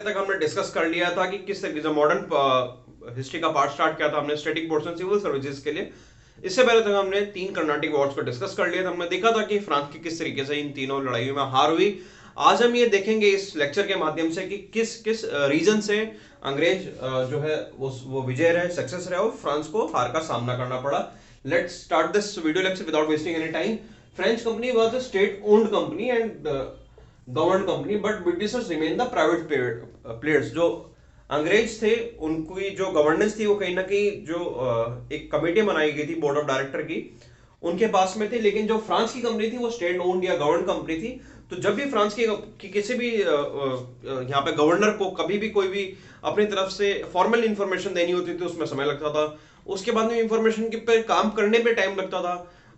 तक हमने डिस्कस कर लिया था कि किस तरीके से मॉडर्न हिस्ट्री का पार्ट स्टार्ट किया था हमने स्टैटिक पोर्शन सिविल सर्विसेज के लिए। इससे पहले तक हमने तीन कर्नाटिक वॉर्स को डिस्कस कर लिया था। हमने देखा था कि फ्रांस की किस तरीके से इन तीनों लड़ाइयों में हार हुई। आज हम ये देखेंगे इस लेक्चर के माध्यम से कि किस किस रीजन से अंग्रेज जो है वो विजय रहे, सक्सेस रहे और फ्रांस को हार का सामना करना पड़ा। Let's start this video lecture without wasting any time. French company was a state owned company and government company, but Britishers remain the private players. जो अंग्रेज थे उनकी जो गवर्नेंस थी वो कहीं ना कहीं जो एक कमेटी बनाई गई थी बोर्ड ऑफ डायरेक्टर की, उनके पास में थे। लेकिन जो फ्रांस की कंपनी थी वो स्टेट ओन्ड या गवर्न कंपनी थी। तो जब भी फ्रांस की किसी भी यहाँ पे गवर्नर को कभी भी कोई भी अपनी तरफ से फॉर्मल इंफॉर्मेशन देनी होती थी उसमें समय लगता था। उसके बाद में इंफॉर्मेशन के पे काम करने पे टाइम लगता था।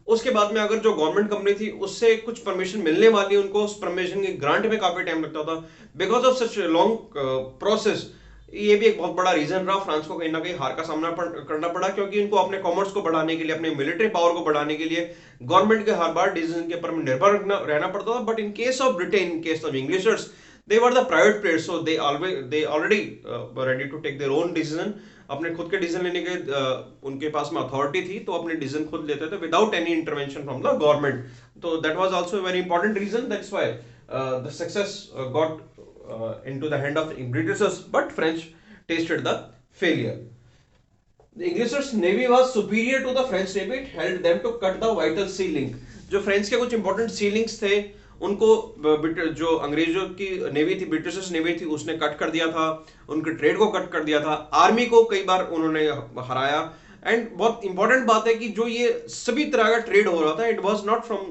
उसके बाद में अगर जो गवर्नमेंट कंपनी थी उससे कुछ परमिशन मिलने वाली, उनको उस परमिशन की ग्रांट में काफी टाइम लगता था। Because of such long process, ये भी एक बहुत बड़ा रीजन रहा फ्रांस को कहीं ना कहीं हार का सामना करना पड़ा, क्योंकि इनको अपने कॉमर्स को बढ़ाने के लिए, अपने मिलिट्री पावर को बढ़ाने के लिए गवर्नमेंट के हर बार डिसीजन के ऊपर निर्भर रहना पड़ता था। But in case of Britain, in case of Englishers, they were the private players, so they already were ready to take their own decision। अपने खुद के डिसीजन लेने के उनके पास में अथॉरिटी थी, तो अपने डिसीजन खुद लेते थे without any intervention from the government. तो that was also a very important reason, that's why the success got into the hand of Britishers, but French tasted the failure। The English's navy was superior to the French navy, it helped them to cut the vital sea link। जो French के कुछ important सी links थे उनको जो अंग्रेजों की navy थी, Britishers navy थी, उसने कट कर दिया था। उनके ट्रेड को कट कर दिया था, आर्मी को कई बार उन्होंने हराया। एंड बहुत इंपॉर्टेंट बात है कि जो ये सभी तरह का ट्रेड हो रहा था, it was not from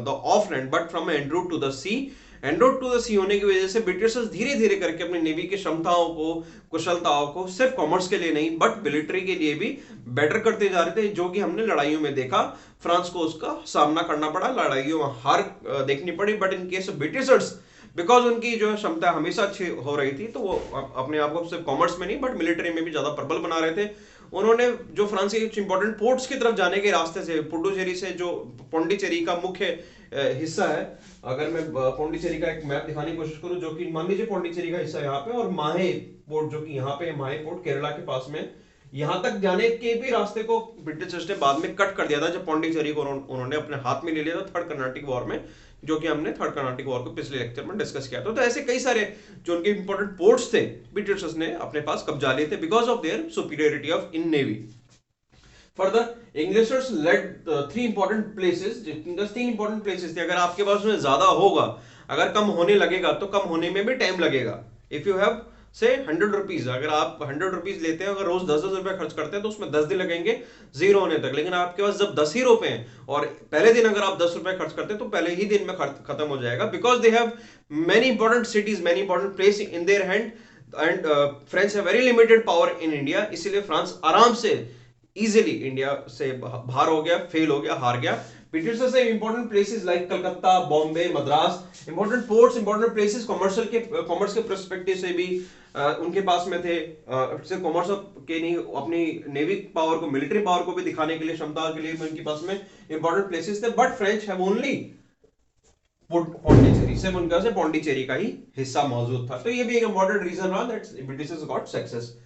the of land but from an route to the sea. And road to the sea होने की वजह से ब्रिटिशर्स धीरे धीरे करके अपनी नेवी की क्षमताओं को, कुशलताओं को सिर्फ कॉमर्स के लिए नहीं बट मिलिट्री के लिए भी बेटर करते जा रहे थे, जो कि हमने लड़ाइयों में देखा। फ्रांस को उसका सामना करना पड़ा, लड़ाइयों में हार देखनी पड़ी। But in case of Britishers, because उनकी जो क्षमता हमेशा अच्छी हो रही थी, तो वो अपने आप को सिर्फ कॉमर्स में नहीं बट मिलिट्री में भी ज्यादा प्रबल बना रहे थे। उन्होंने जो फ्रांस के कुछ इंपॉर्टेंट पोर्ट्स की तरफ जाने के रास्ते से, पुडुचेरी से, जो पौंडीचेरी का मुख्य हिस्सा है, अगर मैं पौंडीचेरी का एक मैप दिखाने की कोशिश करूं, जो कि मान लीजिए पौंडीचेरी का हिस्सा यहाँ पे, और माहे पोर्ट जो कि यहाँ पे, माहे पोर्ट केरला के पास में, यहां तक जाने के भी रास्ते को ब्रिटिशर्स ने बाद में कट कर दिया था, जब पौंडीचेरी को उन्होंने अपने हाथ में ले लिया था थर्ड कर्नाटिक वॉर में, जो कि हमने थर्ड कर्नाटिक वॉर को पिछले लेक्चर में डिस्कस किया था। तो ऐसे कई सारे जो उनके इंपॉर्टेंट पोर्ट्स थे, ब्रिटिशर्स ने अपने पास कब्जा लिए थे because of their superiority of in navy. Further, Englishers led three important places। तीन इंपॉर्टेंट प्लेसेस थे। अगर आपके पास में ज्यादा होगा, अगर कम होने लगेगा तो कम होने में भी टाइम लगेगा। इफ यू हैव से 100 रुपीज, अगर आप 100 रुपीज लेते हैं, अगर रोज 10-10 रुपए खर्च करते हैं, तो उसमें 10 दिन लगेंगे जीरो होने तक। लेकिन आपके पास जब 10 ही रुपए हैं और पहले दिन अगर आप 10 रुपए खर्च करते हैं, तो पहले ही दिन में खत्म हो जाएगा, because they have many important cities, many important place in their hand. And French है very limited power in India, इसीलिए फ्रांस आराम से इजीली इंडिया से बाहर हो गया, फेल हो गया, हार गया। ब्रिटिशर्स से important places like Calcutta, Bombay, Madras, important ports, important places commerce के पर्सपेक्टिव से भी उनके पास में थे। सिर्फ कॉमर्स के नहीं, अपनी नेवी पावर को, मिलिट्री पावर को भी दिखाने के लिए, क्षमता के लिए भी उनके पास में इंपॉर्टेंट प्लेसेस थे। But French have only Pondicherry, सिर्फ उनका से पौंडीचेरी का ही हिस्सा मौजूद था। तो ये भी एक इंपॉर्टेंट रीजन रहा दैट ब्रिटिशर्स गॉट सक्सेस।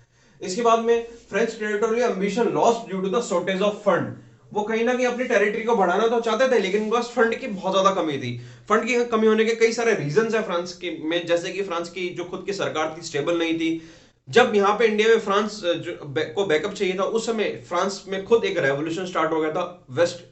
इसके बाद में French territorial ambition lost due to the shortage of fund. वो कहीं ना कहीं अपनी टेरिटरी को बढ़ाना तो चाहते थे, लेकिन उनके पास फंड की बहुत ज्यादा कमी थी। फंड की कमी होने के कई सारे रीजंस है फ्रांस के में, जैसे कि फ्रांस की जो खुद की सरकार थी स्टेबल नहीं थी। जब यहाँ पे इंडिया में फ्रांस को बैकअप चाहिए था, उस समय फ्रांस में खुद एक रेवोल्यूशन स्टार्ट हो गया था वेस्ट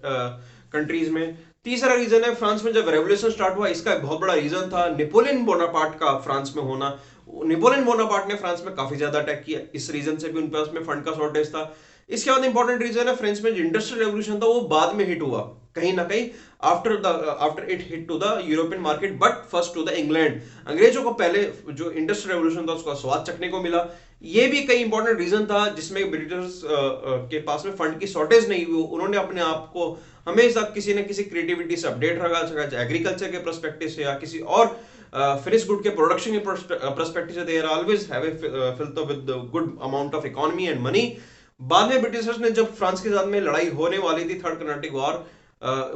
कंट्रीज में। तीसरा रीजन है, फ्रांस में जब रेवोल्यूशन स्टार्ट हुआ, इसका एक बहुत बड़ा रीजन था नेपोलियन बोनापार्ट का फ्रांस में होना। नेपोलियन बोनापार्ट ने फ्रांस में काफी ज्यादा अटैक किया, इस रीजन से भी उनके पास में फंड का शॉर्टेज था। इसके बाद इंपॉर्टेंट रीजन है, फ्रांस में जो इंडस्ट्रियल रेवोल्यूशन था वो बाद में हिट हुआ, कहीं ना कहीं after it hit to the European market, but first to the England. अंग्रेजों को पहले जो इंडस्ट्रियल रेवोल्यूशन था उसका स्वाद चखने को मिला। ये भी कई इंपॉर्टेंट रीजन था जिसमें ब्रिटिशर्स के पास में फंड की शॉर्टेज नहीं हुई। उन्होंने अपने आप को हमेशा किसी न किसी क्रिएटिविटी से अपडेट रखा, चाहे एग्रीकल्चर के पर्सपेक्टिव से या किसी और फिनिश गुड के प्रोडक्शन के पर्सपेक्टिव से, they are always have a filth with good amount of economy and money. बाद में ब्रिटिशर्स ने, जब फ्रांस के साथ में लड़ाई होने वाली थी, थर्ड कर्नाटिक वॉर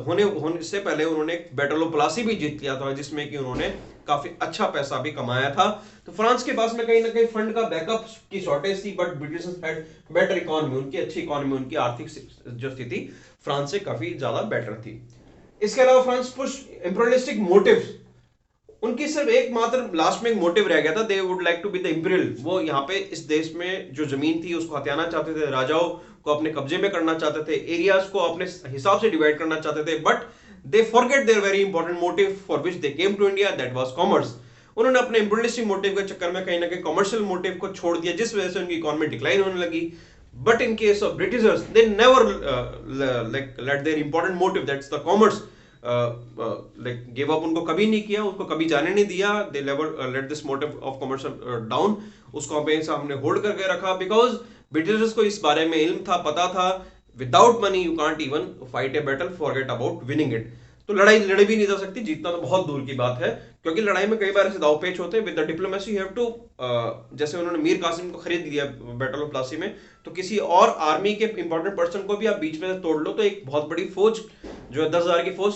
होने से पहले, उन्होंने बैटल ऑफ प्लासी भी जीत लिया था, जिसमें कि उन्होंने काफी अच्छा पैसा भी कमाया था। तो फ्रांस के पास में कहीं ना कहीं फंड का बैकअप की शॉर्टेज थी, but Britishers had better economy, उनकी अच्छी इकोनॉमी, उनकी आर्थिक जो स्थिति फ्रांस से काफी ज्यादा बेटर थी। इसके अलावा फ्रांस पुश इंपीरियलिस्टिक मोटिव्स, उनकी सिर्फ एकमात्र लास्ट में एक मोटिव रह गया था, they would like to be the imperial. वो यहाँ पे इस देश में जो जमीन थी उसको हथियाना चाहते थे, राजाओं को अपने कब्जे में करना चाहते थे, एरियाज को अपने हिसाब से डिवाइड करना चाहते थे, but they forget their very important motive for which they came to India, that was commerce. उन्होंने अपने इंपीरियलिस्टिक मोटिव के चक्कर में कहीं ना कहीं कमर्शियल मोटिव को छोड़ दिया, जिस वजह से उनकी इकोनॉमी डिक्लाइन होने लगी। But in case of Britishers, they never like let their important motive, that's the commerce, like give up, उनको कभी नहीं किया, उसको कभी जाने नहीं दिया। They never let this motive of commercial down, उसको हमेशा हमने होल्ड करके रखा, बिकॉज ब्रिटिशर्स को इस बारे में इल्म था, पता था, without money you can't even fight a battle, forget about winning it. तो लड़ाई लड़ी भी नहीं जा सकती, जीतना तो बहुत दूर की बात है, क्योंकि लड़ाई में कई बार ऐसे दाव पेच होते हैं। With the diplomacy you have to, जैसे उन्होंने मीर कासिम को खरीद लिया बैटल ऑफ प्लासी में, तो किसी और आर्मी के इंपॉर्टेंट पर्सन को भी आप बीच में से तोड़ लो, तो एक बहुत बड़ी फौज जो है 10,000 की फौज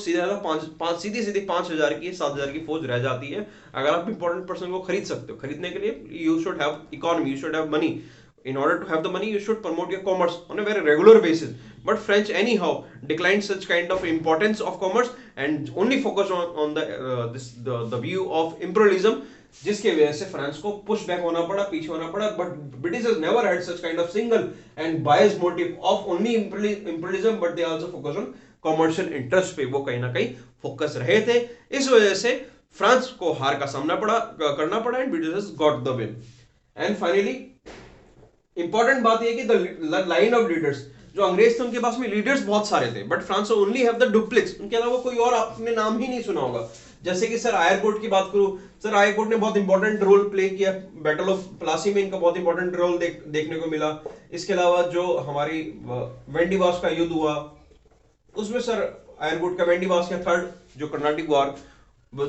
सीधी सीधी 5,000 की 7,000 की फौज रह जाती है, अगर आप इंपॉर्टेंट पर्सन को खरीद सकते हो। खरीदने के लिए you should have economy, you should have money. In order to have the money, you should promote your commerce on a very regular basis. But French anyhow declined such kind of importance of commerce and only focused on the view of imperialism, जिसके वजह से France को push back होना पड़ा, पीछे होना पड़ा। But Britishers never had such kind of single and biased motive of only imperialism, but they also focus on commercial interest पे, वो कहीं ना कहीं फोकस रहे थे। इस वजह से फ्रांस को हार का सामना करना पड़ा and Britishers got the win. And finally important बात यह कि द लाइन ऑफ लीडर्स, जो अंग्रेज थे उनके पास में लीडर्स बहुत सारे थे, but France only have the duplex, उनके अलावा कोई और आपने नाम ही नहीं सुना होगा। जैसे कि सर आयरकोर्ट की बात करूं, सर आयरकोर्ट ने बहुत इंपॉर्टेंट रोल प्ले किया बैटल ऑफ प्लासी में, इनका बहुत इंपॉर्टेंट रोल देखने को मिला। इसके अलावा जो हमारी वेंडिवास का युद्ध हुआ, उसमें सर आयरकोर्ट का वेंडिवास का थर्ड जो कर्नाटिक वॉर,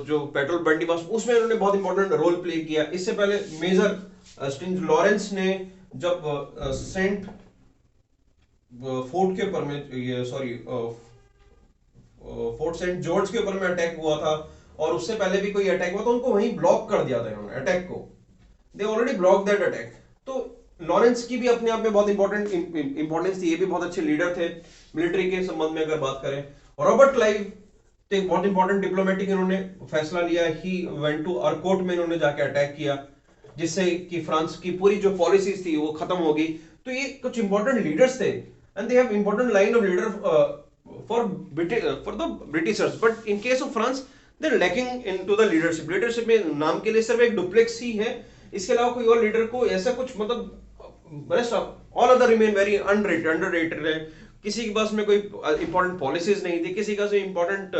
जो पेट्रोल वेंडिवास, उसमें उन्होंने बहुत इंपॉर्टेंट रोल प्ले किया। इससे पहले मेजर स्टिंग लॉरेंस ने जब सेंट फोर्ट के ऊपर में, ये सॉरी फोर्ट सेंट जॉर्ज के ऊपर में अटैक हुआ था, और उससे पहले भी कोई अटैक हुआ तो उनको वहीं ब्लॉक कर दिया था इन्होंने अटैक को, they already block that attack. तो लॉरेंस की भी अपने आप में बहुत इंपॉर्टेंस थी, ये भी बहुत अच्छे लीडर थे मिलिट्री के संबंध में अगर बात करें। रॉबर्ट क्लाइव तो एक बहुत इंपॉर्टेंट डिप्लोमेटिक इन्होंने फैसला लिया, ही वेंट टू अर्कोट में इन्होंने जाके अटैक किया, जिससे कि फ्रांस की पूरी जो पॉलिसीज थी वो खत्म हो गई। तो ये कुछ इंपॉर्टेंट लीडर्स थे and they have important line of leader for the Britishers, but in case of France they are lacking into the leadership. Leadership में नाम के लिए सिर्फ एक डुप्लेक्स ही है, इसके अलावा कोई और लीडर को ऐसा कुछ, मतलब rest all other remain very underrated है। किसी के पास में कोई इंपॉर्टेंट पॉलिसीज नहीं थी, किसी का से इंपॉर्टेंट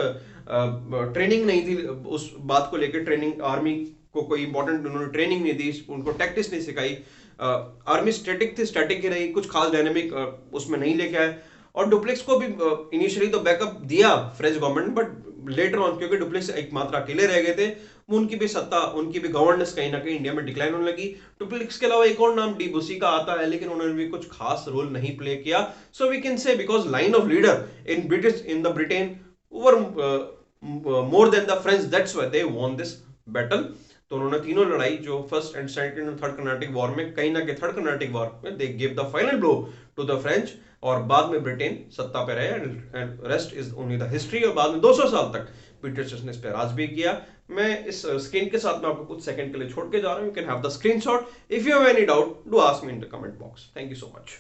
ट्रेनिंग नहीं थी उस बात को लेकर, ट्रेनिंग आर्मी को कोई इंपॉर्टेंट उन्होंने ट्रेनिंग नहीं दी, उनको टैक्टिक्स नहीं सिखाई। आर्मी स्टैटिक थी, स्टैटिक ही रही, कुछ खास डायनेमिक उसमें नहीं लेके आए। और डुप्लेक्स को भी इनिशियली तो बैकअप दिया French government, but later on क्योंकि डुप्लेक्स एक मात्र अकेले रह गए थे, उनकी भी सत्ता, उनकी भी गवर्नेंस कहीं ना कहीं इंडिया में डिक्लाइन होने लगी। डुप्लेक्स के अलावा एक और नाम डी बुसी का आता है, लेकिन उन्होंने भी कुछ खास रोल नहीं प्ले किया। So we can say because line of leader in British in the Britain were more than the French, that's why they won this battle. तो उन्होंने तीनों लड़ाई जो first and second and third Carnatic war में, कहीं ना कहीं third Carnatic war में they give the final blow to the French, और बाद में ब्रिटेन सत्ता पे रहे and rest is only the history. और बाद में 200 साल तक ब्रिटिशर्स ने इस पे राज भी किया। मैं इस स्क्रीन के साथ में आपको कुछ सेकंड के लिए छोड़ के जा रहा हूं। You can have the screenshot. If you have any doubt do ask me in the comment box. Thank you so much.